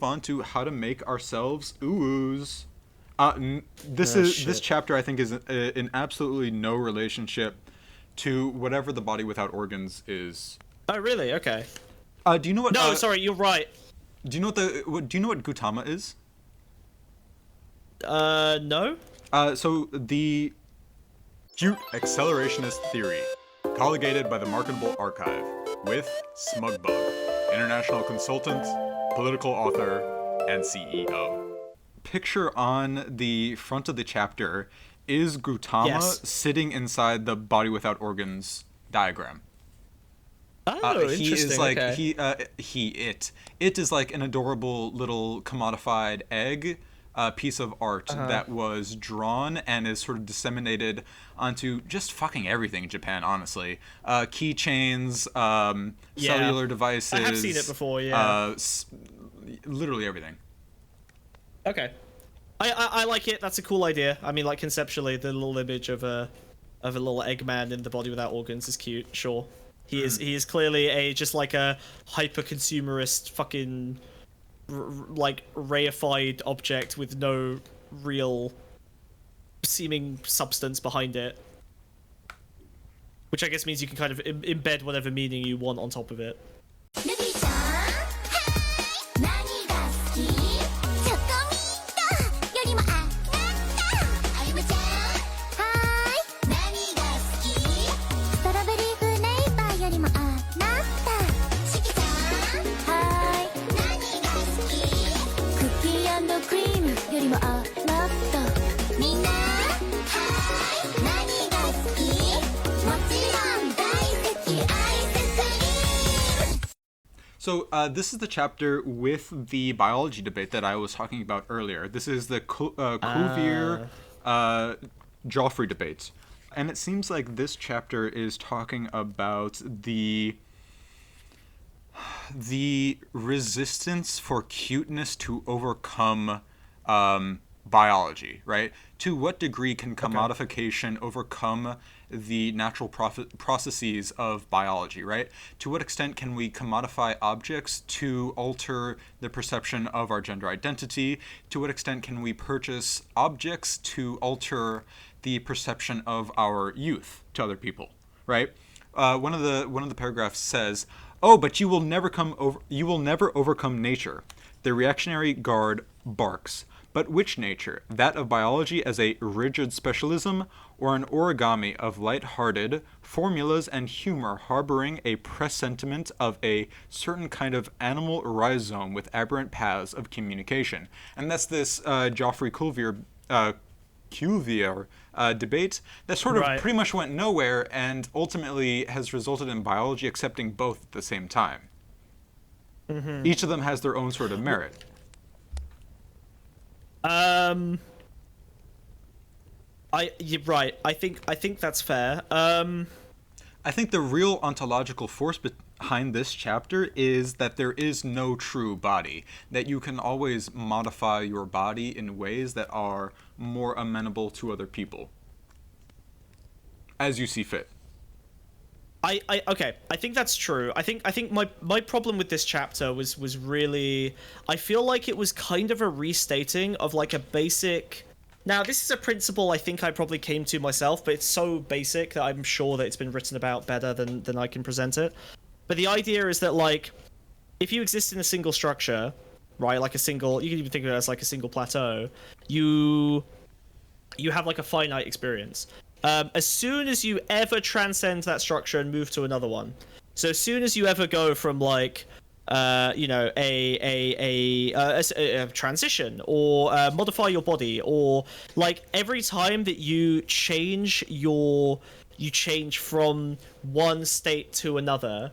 On to how to make ourselves oohs. This chapter I think is in absolutely no relationship to whatever the body without organs is. Oh, really? Okay. Do you know what? No, sorry, you're right. Do you know do you know what Gautama is? No. So the cute accelerationist theory, colligated by the Marketable Archive, with Smugbug, international consultant, political author, and CEO. Picture on the front of the chapter is Gautama sitting inside the body without organs diagram. Oh, He interesting. is like Okay. it is like an adorable little commodified egg piece of art that was drawn and is sort of disseminated onto just fucking everything in Japan, honestly. Keychains, cellular devices. I have seen it before. Yeah. Literally everything. Okay. I like it. That's a cool idea. I mean, like conceptually, the little image of a little Eggman in the body without organs is cute. Sure. He is clearly just like a hyper consumerist fucking like reified object with no real seeming substance behind it, which I guess means you can kind of embed whatever meaning you want on top of it. So this is the chapter with the biology debate that I was talking about earlier. This is the Cuvier Joffrey debate. And it seems like this chapter is talking about the resistance for cuteness to overcome biology, right? To what degree can commodification overcome the natural processes of biology, right? To what extent can we commodify objects to alter the perception of our gender identity? To what extent can we purchase objects to alter the perception of our youth to other people, right? One of the paragraphs says, "Oh, but you will never overcome nature. The reactionary guard barks. But which nature? That of biology as a rigid specialism, or an origami of light-hearted formulas and humor harboring a presentiment of a certain kind of animal rhizome with aberrant paths of communication?" And that's this Geoffrey Cuvier debate that sort of pretty much went nowhere and ultimately has resulted in biology accepting both at the same time. Mm-hmm. Each of them has their own sort of merit. You're right. I think that's fair. I think the real ontological force behind this chapter is that there is no true body. That you can always modify your body in ways that are more amenable to other people, as you see fit. Okay, I think that's true. I think my problem with this chapter was really, I feel like it was kind of a restating of like a basic. Now, this is a principle I think I probably came to myself, but it's so basic that I'm sure that it's been written about better than I can present it. But the idea is that, like, if you exist in a single structure, right, like you can even think of it as like a single plateau, you have like a finite experience. As soon as you ever transcend that structure and move to another one, so as soon as you ever go from like a transition or modify your body, or like every time that you change from one state to another.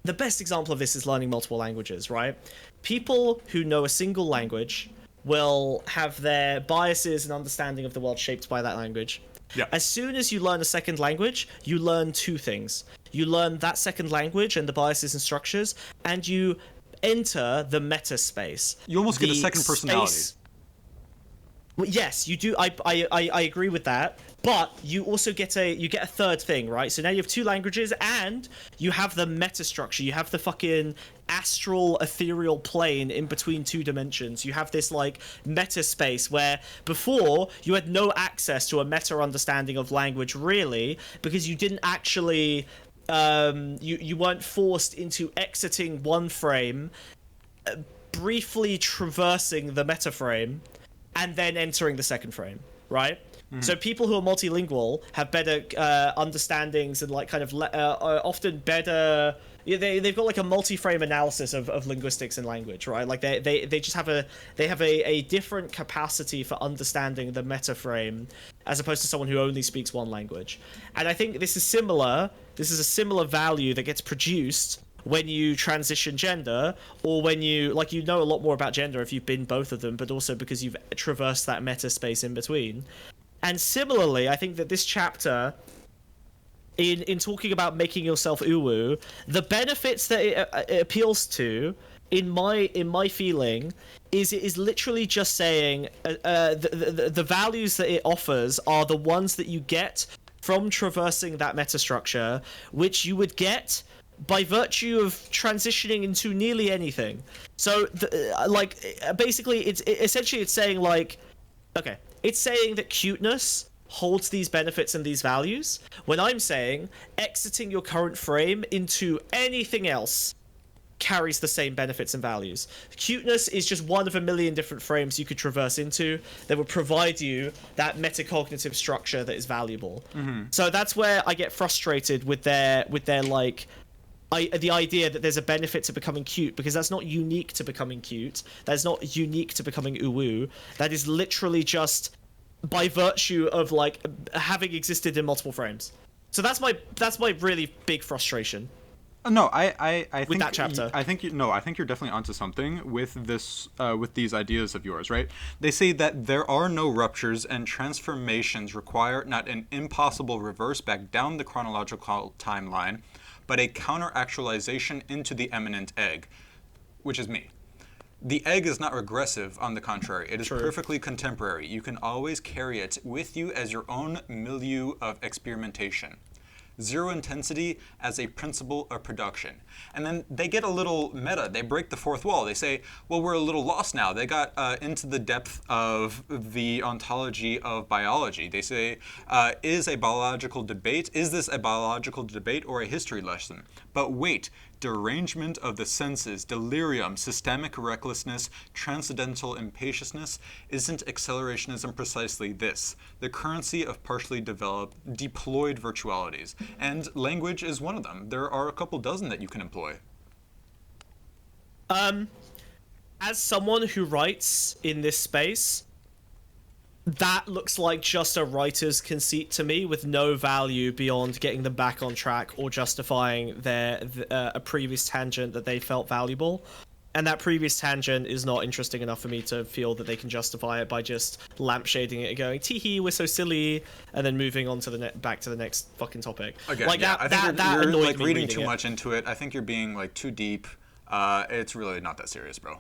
The best example of this is learning multiple languages, right? People who know a single language will have their biases and understanding of the world shaped by that language. Yeah. As soon as you learn a second language, you learn two things. You learn that second language and the biases and structures, and you enter the meta space. You almost get a second personality. Well, yes, you do. I agree with that. But you also get a third thing, right? So now you have two languages, and you have the meta structure. You have the fucking astral ethereal plane in between two dimensions. You have this like meta space where before you had no access to a meta understanding of language really, because you didn't actually you weren't forced into exiting one frame, briefly traversing the meta frame, and then entering the second frame, right? So people who are multilingual have better understandings and like kind of often better. Yeah, they've got like a multi-frame analysis of linguistics and language, right? Like they just have a different capacity for understanding the meta frame as opposed to someone who only speaks one language. And I think this is similar. This is a similar value that gets produced when you transition gender, or when you like you know a lot more about gender if you've been both of them, but also because you've traversed that meta space in between. And similarly, I think that this chapter, in talking about making yourself uwu, the benefits that it appeals to, in my feeling, is it is literally just saying the values that it offers are the ones that you get from traversing that metastructure, which you would get by virtue of transitioning into nearly anything. So, basically, essentially it's saying like, okay, it's saying that cuteness holds these benefits and these values, when I'm saying exiting your current frame into anything else carries the same benefits and values. Cuteness is just one of a million different frames you could traverse into that would provide you that metacognitive structure that is valuable. So that's where I get frustrated with their like the idea that there's a benefit to becoming cute, because that's not unique to becoming cute. That's not unique to becoming uwu. That is literally just by virtue of like having existed in multiple frames. So that's my really big frustration. No, I with think that chapter. I think I think you're definitely onto something with this with these ideas of yours, right? They say that there are no ruptures and transformations require not an impossible reverse back down the chronological timeline, but a counter-actualization into the eminent egg, which is me. The egg is not regressive, on the contrary. It is perfectly contemporary. You can always carry it with you as your own milieu of experimentation. Zero intensity as a principle of production. And then they get a little meta. They break the fourth wall. They say, well, we're a little lost now. They got into the depth of the ontology of biology. They say, is this a biological debate or a history lesson? But wait, derangement of the senses, delirium, systemic recklessness, transcendental impatientness, isn't accelerationism precisely this? The currency of partially deployed virtualities. And language is one of them. There are a couple dozen that you can employ. As someone who writes in this space, that looks like just a writer's conceit to me, with no value beyond getting them back on track or justifying a previous tangent that they felt valuable. And that previous tangent is not interesting enough for me to feel that they can justify it by just lampshading it and going, tee-hee, we're so silly, and then moving on to back to the next fucking topic. Again, like, yeah, I think you're annoyed like me reading too it. much into it. I think you're being like too deep. It's really not that serious, bro.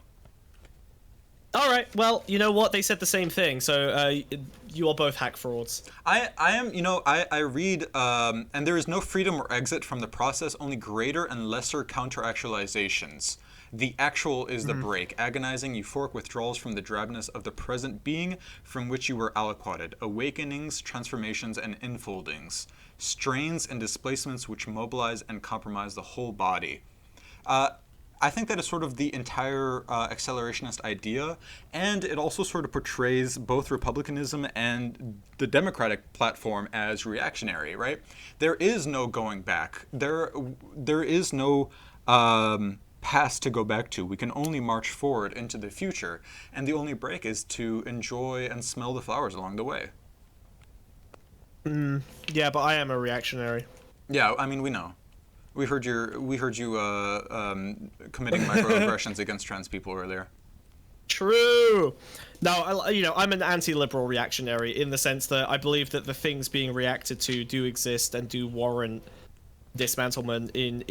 All right, well, you know what? They said the same thing, so you are both hack frauds. I am, I read, and there is no freedom or exit from the process, only greater and lesser counter-actualizations. The actual is the break, agonizing, euphoric withdrawals from the drabness of the present being from which you were aliquoted, awakenings, transformations, and enfoldings, strains and displacements which mobilize and compromise the whole body. I think that is sort of the entire accelerationist idea, and it also sort of portrays both republicanism and the Democratic platform as reactionary, right? There is no going back. There is no past to go back to. We can only march forward into the future, and the only break is to enjoy and smell the flowers along the way. Yeah, but I am a reactionary. Yeah, I mean, we know. We heard you committing microaggressions against trans people earlier. True. No, I'm an anti-liberal reactionary in the sense that I believe that the things being reacted to do exist and do warrant dismantlement and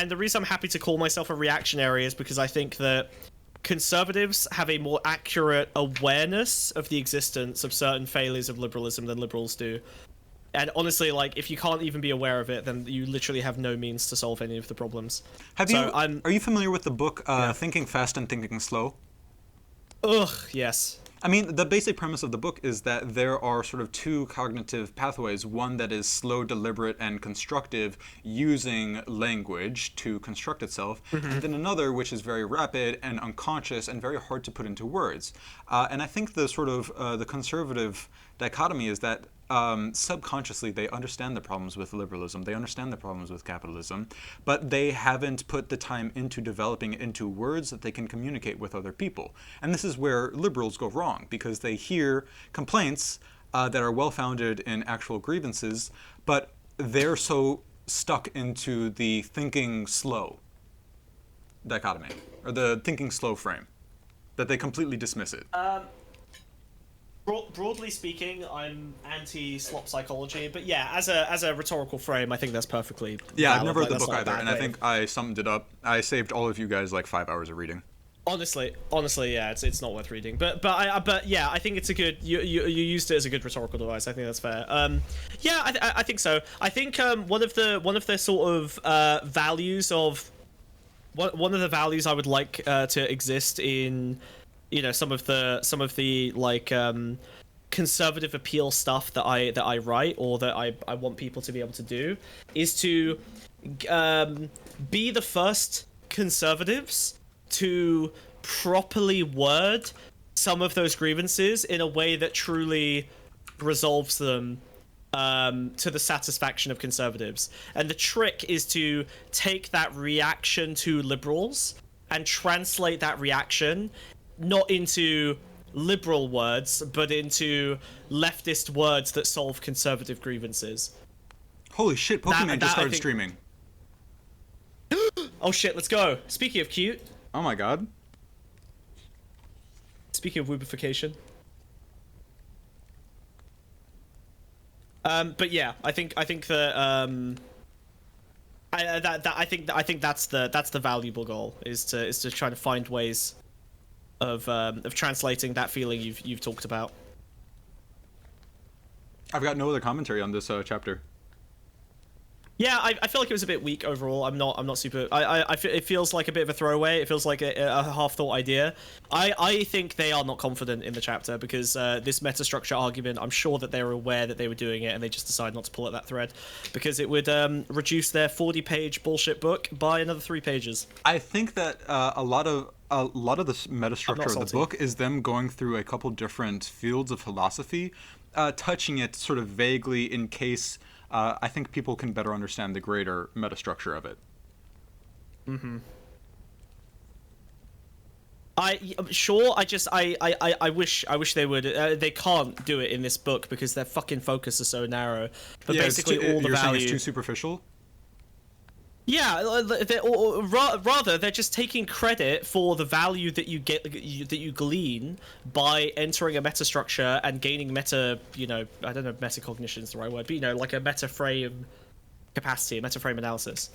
the reason I'm happy to call myself a reactionary is because I think that conservatives have a more accurate awareness of the existence of certain failures of liberalism than liberals do. And honestly, like, if you can't even be aware of it, then you literally have no means to solve any of the problems. Are you familiar with the book Thinking Fast and Thinking Slow? Ugh, yes. I mean, the basic premise of the book is that there are sort of two cognitive pathways. One that is slow, deliberate, and constructive, using language to construct itself, and then another which is very rapid and unconscious and very hard to put into words. And I think the sort of the conservative dichotomy is that subconsciously they understand the problems with liberalism, they understand the problems with capitalism, but they haven't put the time into developing it into words that they can communicate with other people. And this is where liberals go wrong, because they hear complaints that are well-founded in actual grievances, but they're so stuck into the thinking slow dichotomy, or the thinking slow frame, that they completely dismiss it. Broadly speaking, I'm anti-slop psychology, but yeah, as a rhetorical frame, I think that's perfectly Yeah, valid. I've never read Like, the that's book not a either, bad and I way think I summed it up. I saved all of you guys like 5 hours of reading. honestly, yeah, it's not worth reading. But yeah, I think it's a good. You used it as a good rhetorical device. I think that's fair. Yeah, I think so. I think one of the sort of values of one of the values I would like to exist in, you know, some of the like conservative appeal stuff that I write, or that I want people to be able to do, is to be the first conservatives to properly word some of those grievances in a way that truly resolves them to the satisfaction of conservatives. And the trick is to take that reaction to liberals and translate that reaction not into liberal words, but into leftist words that solve conservative grievances. Holy shit, Pokemon just started I think- streaming. Oh shit, let's go. Speaking of cute, Oh my god. speaking of woobification. But yeah, I think that I think that's the valuable goal, is to try to find ways of translating that feeling you've talked about. I've got no other commentary on this chapter. Yeah, I feel like it was a bit weak overall. I'm not super. It feels like a bit of a throwaway. It feels like a half-thought idea. I think they are not confident in the chapter, because this metastructure argument, I'm sure that they were aware that they were doing it, and they just decided not to pull at that thread, because it would reduce their 40-page bullshit book by another 3 pages. I think that a lot of the metastructure of the salty. book is them going through a couple different fields of philosophy, touching it sort of vaguely in case I think people can better understand the greater metastructure of it. Sure. I wish they would. They can't do it in this book because their fucking focus is so narrow. But Yeah, basically, all the you're saying value. it's too superficial? Yeah, or rather, they're just taking credit for the value that you get, that you glean by entering a metastructure and gaining meta. You know, I don't know if metacognition is the right word, but you know, like a meta frame capacity, a meta frame analysis,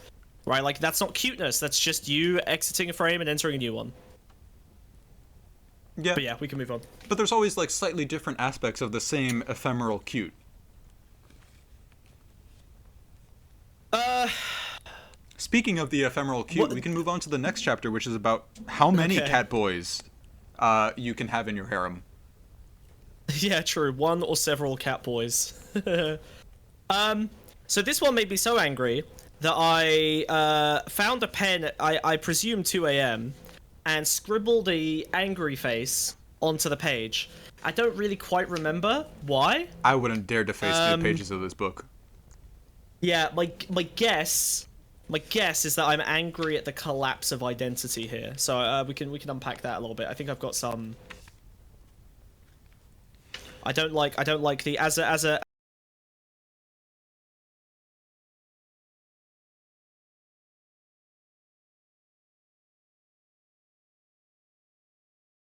right? Like, that's not cuteness. That's just you exiting a frame and entering a new one. Yeah. But yeah, we can move on. But there's always like slightly different aspects of the same ephemeral cute. Speaking of the ephemeral cute, we can move on to the next chapter, which is about how many Okay. cat boys you can have in your harem. Yeah, true. One or several cat boys. So this one made me so angry that I found a pen at, I presume 2 a.m. and scribbled a angry face onto the page. I don't really quite remember why. I wouldn't dare deface the pages of this book. Yeah, my guess is that I'm angry at the collapse of identity here. So we can unpack that a little bit. I think I've got some. I don't like the as